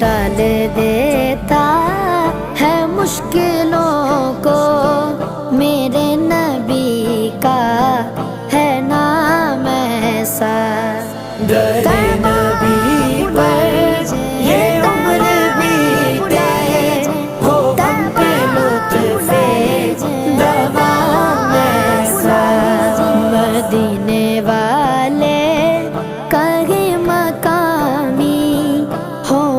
टाल देता है मुश्किलों को। मेरे नबी का है नाम ऐसा, दरे नबी पर ये उम्र बीते, हो हम पे लुत्फ़े दवाम ऐसा। मदीना